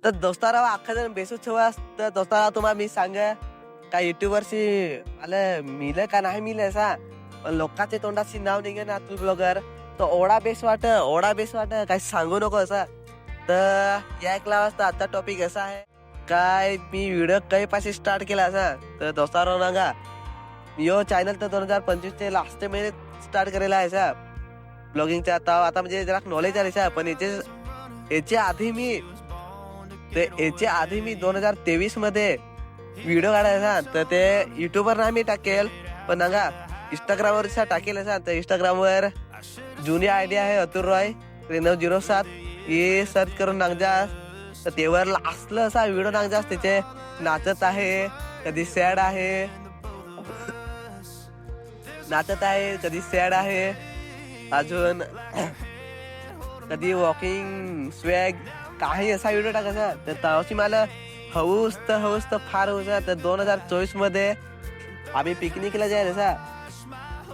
तर दोस्ताराव अख्खा जण बेसूच ठेवा. तर दोस्ताराव तुम्हाला मी सांग का युट्यूबवरशी मला मिलं का नाही मिलं असा, पण लोकांचे तोंडाशी नाव निघे ना तू ब्लॉगर, तर ओढा बेस वाट काही सांगू नको असा. तर या ऐकला वाजता आता टॉपिक असा आहे काय मी व्हिडिओ काही पाशी स्टार्ट केला असा. तर दोस्ताराव नागा यो चॅनल तर 2025 चे लास्ट महिने स्टार्ट केलेला आहे सा ब्लॉगिंगचा. आता म्हणजे जरा नॉलेज आले सा, पण याच्या आधी मी 2023 मध्ये व्हिडिओ काढायचा. तर ते युट्यूबवर नाही मी टाकेल, पण नागा इंस्टाग्रामवर टाकेल असा. तर इंस्टाग्रामवर जुनी आयडी आहे अतुल रॉय 9307 हे सर्च करून नागजा. तर तेवर असलं असा व्हिडिओ नागजास. त्याचे नाचत आहे, कधी सॅड आहे, कधी सॅड आहे, अजून कधी वॉकिंग स्वॅग काही असा व्हिडिओ टाकायचा. तर त्यावशी मला हौस तर फार होता. तर 2024 मध्ये आम्ही पिकनिकला जायला असा.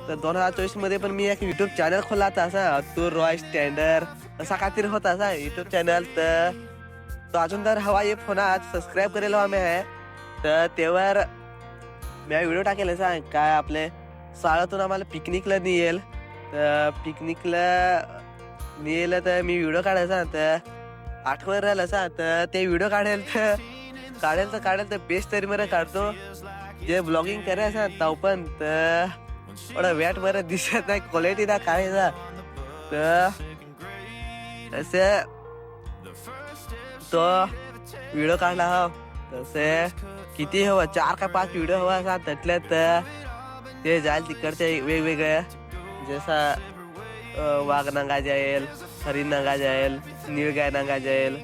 तर 2024 मध्ये पण मी एक युट्यूब चॅनल खोला होता असा अतुल रॉय स्टँडर्ड असा काहीतरी होता असा युट्यूब चॅनल. तर तो अजून तर हवा ये फोन आज सबस्क्राईब करेलो आम्ही आहे. तर तेव्हा मी व्हिडिओ टाकेल असा काय आपले शाळेतून आम्हाला पिकनिकला नेल. तर पिकनिकला नेलं तर मी व्हिडिओ काढायचा. तर आठवण राहिलं असा. तर ते व्हिडिओ काढेल तर बेस्ट तरी मला काढतो. जे ब्लॉगिंग करायचं ताव पण तर एवढा वॅट बरं दिसत नाही, क्वालिटी ना काय ना. तर तसे तो व्हिडिओ काढला हा. तसे किती हवा 4 का 5 व्हिडिओ हवा असा. त्यातल्यात ते जाईल तिकडचे वेगवेगळे जसा वाघ नांगा जाईल, हरिण नांगा जाईल, निळगाय नांगा जाईल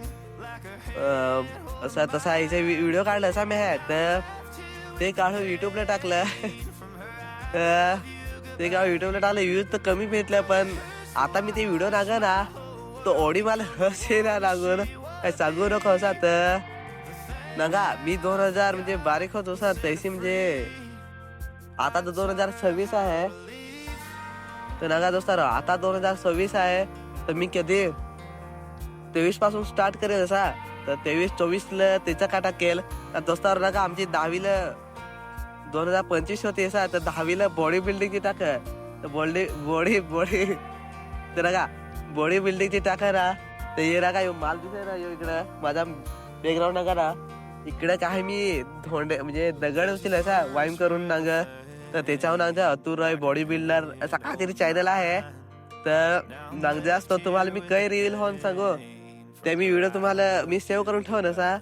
असा तसा याचा व्हिडिओ काढला असा मी आहे. तर ते काढून युट्यूबला टाकलं. तर ते काढून युट्यूबला टाकलं. व्ह्यूज तर कमी भेटलं, पण आता मी ते व्हिडिओ टाका ना तो ओढी मला हसे ना लागून काय सांगू नको असा. तर नगा मी 2000 म्हणजे बारीक होत असा तैसी म्हणजे आता तर 2026 आहे. तर नगा दोस्तारा आता 2026 आहे. तर मी कधी 23 पासून स्टार्ट करेल असा. तर 23-24 त्याचा काटा केल. दोस्तावर नका आमची 10वीला 2025 होती असा. तर 10वीला बॉडी बिल्डिंगची टाक. तर बॉडी तर नका बॉडी बिल्डिंगची टाका ना. तर ये नका माल दिसे ना इकडं माझा बॅकग्राऊंड नका ना. इकडे काय मी धोंडे म्हणजे दगड होतील असा वाईम करून नांग. तर त्याच्यावर नांगजा अतुल रॉय बॉडी बिल्डर असा काहीतरी चॅनल आहे. तर नांगजा असतो तुम्हाला मी काही रिव्हील होऊन सांगू. ते मी व्हिडिओ तुम्हाला मी सेव्ह करून ठेवून असा.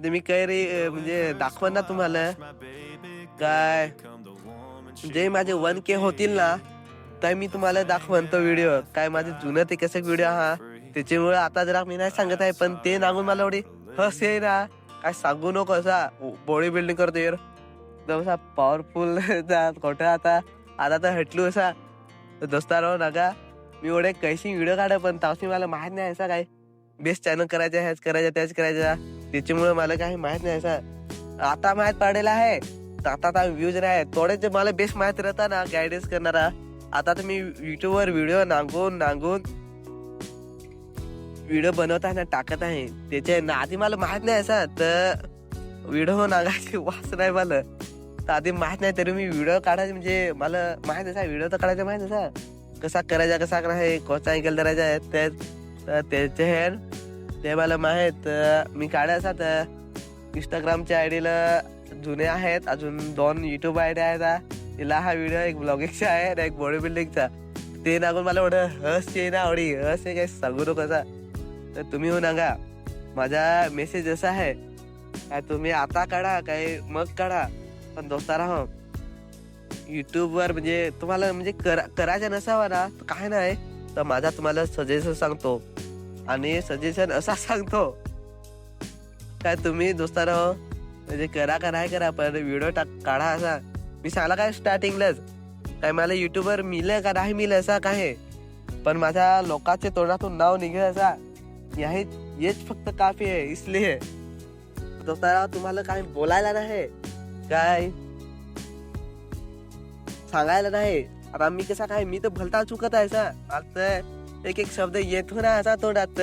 ते मी काही म्हणजे दाखवन ना तुम्हाला काय जे माझे 1K होतील ना तर मी तुम्हाला दाखवन तो व्हिडिओ काय माझे जुनं ते कसे व्हिडिओ हा. त्याच्यामुळे आता जरा मी नाही सांगत आहे, पण ते नागून मला एवढी हस आहे ना काय सांगू नको असा. बॉडी बिल्डिंग करतो एकदम असा पॉवरफुल खोटं आता तर हटलू असा. दोस्तारो नका मी एवढे कैशी व्हिडिओ काढा, पण तावशी मला माहित नाही असा काय बेस्ट चॅनल करायचं ह्याच करायचं त्याच करायचं. त्याच्यामुळे मला काही माहित नाही असा. आता माहित पडलेला आहे. तर आता व्ह्यूज नाही थोडे जे मला बेस्ट माहित राहता ना गायडन्स करणारा. आता तर मी युट्यूबवर व्हिडिओ नांगून व्हिडिओ बनवत आहे ना टाकत आहे. त्याच्या आधी मला माहित नाही असा. तर व्हिडिओ नागायची वास नाही मला. तर आधी माहित नाही तरी मी व्हिडिओ काढायचे म्हणजे मला माहित असा. व्हिडिओ तर काढायचा माहित असा कसा करायचा कसा करायचा कोणता अँगल धरायचा आहे त्याचे हे ते मला माहित. मी काढायचा. तर इंस्टाग्रामच्या आयडीला जुने आहेत अजून 2 युट्यूब आयडी आहेत. तिला हा व्हिडिओ एक ब्लॉगिंगचा आहे आणि एक बॉडी बिल्डिंगचा. ते नागून मला एवढं हस आहे ना एवढी हस आहे काय सांगू नको कसा. तर तुम्ही हो नागा माझा मेसेज असा आहे काय तुम्ही आता काढा काय मग काढा, पण दोस्तारा हो युट्यूबवर म्हणजे तुम्हाला म्हणजे करायचं नसावा ना तर काय नाही. तर माझा तुम्हाला सजेशन सांगतो आणि सजेशन असा सांगतो काय तुम्ही दोस्तारा हो म्हणजे करा का नाही करा, पण व्हिडिओ काढा असा. मी सांगला काय स्टार्टिंगलाच काय मला युट्यूबवर मिळलं का नाही मिळलं असा काय, पण माझ्या लोकांचे तोंडातून नाव निघेल असा हेच फक्त काफी आहे. इसलिए दोस्तारा तुम्हाला काय बोलायला नाही काय सांगायला नाही. आता मी कसा काय मी तर भलता चुकत आहे सा. आता एक शब्द येतो ना असा तोंडात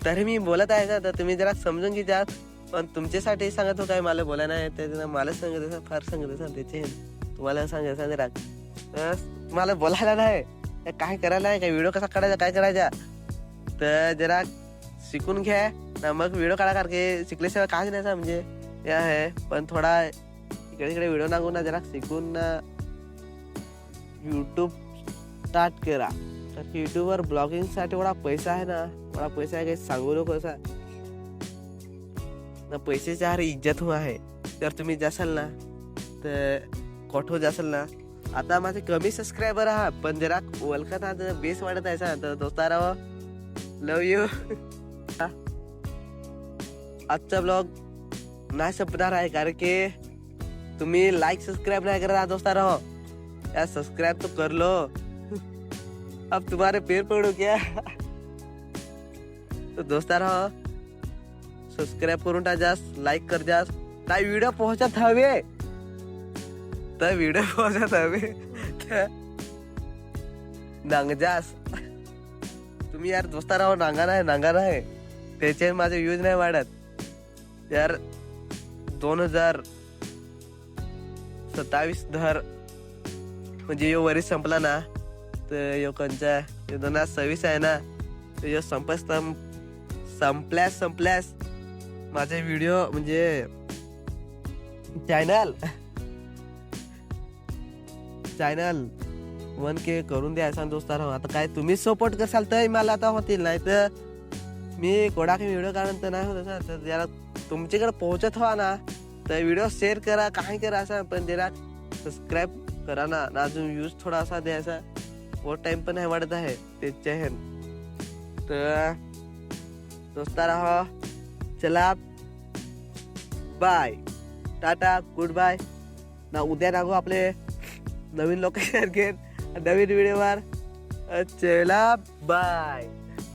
तरी मी बोलत आहे ना, तर तुम्ही जरा समजून घ्या. पण तुमच्यासाठी सांगत हो काय, मला बोला नाही ते मला सांगत असं फार सांगत असं त्याचे तुम्हाला सांगायचं जरा तुम्हाला बोलायला नाही, काय करायला आहे, काय व्हिडिओ कसा काढायचा, काय करायचा, तर जरा शिकून घ्या ना. मग व्हिडिओ काढा कारण शिकल्याशिवाय काय नाही म्हणजे हे आहे. पण थोडा इकडे इकडे व्हिडिओ नागू ना, जरा शिकून ना यूट्यूब स्टार्ट करा. तर यूट्यूबवर ब्लॉगिंगसाठी एवढा पैसा आहे ना, एवढा पैसा आहे काही सांगू नको असा ना. पैशाची हर इज्जत हो आहे. जर तुम्ही जासाल ना तर कोठो जासाल ना. आता माझे कमी सबस्क्रायबर आहात पण जरा ओळखत आता बेस वाढत आहे सा. तर दोस्ताराव लव यू. आजचा ब्लॉग नाही संपणार आहे कारण की तुम्ही लाईक सबस्क्राइब नहीं कर रहा दोस्ता रहो यार. सब्सक्राइब तो कर लो. अब तुम्हारे पैर पड़ो क्या. तो दोस्ता रहो सब्सक्राइब करून टाक, लाईक कर जास. काय व्हिडिओ पोहोचत हवे तर व्हिडिओ पोहोचत हवे नांगजास. तुम्ही यार दोस्ता राहो नांगा नाही त्याचे माझे व्ह्यूज नाही वाढत यार. 2027 धर म्हणजे यो वरी संपला ना तर यो कंचा 2026 आहे ना, तर यो संपल्यास माझे व्हिडिओ म्हणजे चॅनल 1K करून द्यायचा दोस्तार. आता काय तुम्ही सपोर्ट करसाल तर मला आता होतील, नाही तर मी कोणाकडे व्हिडिओ काढून तर नाही होत. तर जरा तुमच्याकडे पोहोचत व्हा ना, तर व्हिडिओ शेअर करा, काही करा असा, पण जरा सबस्क्राईब करा ना. अजून व्ह्यूज थोडा असा द्यायचा, व टाइम पण आहे वाढत आहे त्याच्या हे. तर दोस्तार चला बाय, टाटा, गुड बाय ना. उद्या लागू आपले नवीन लोकेशन घेऊन नवीन व्हिडिओवर. चला बाय.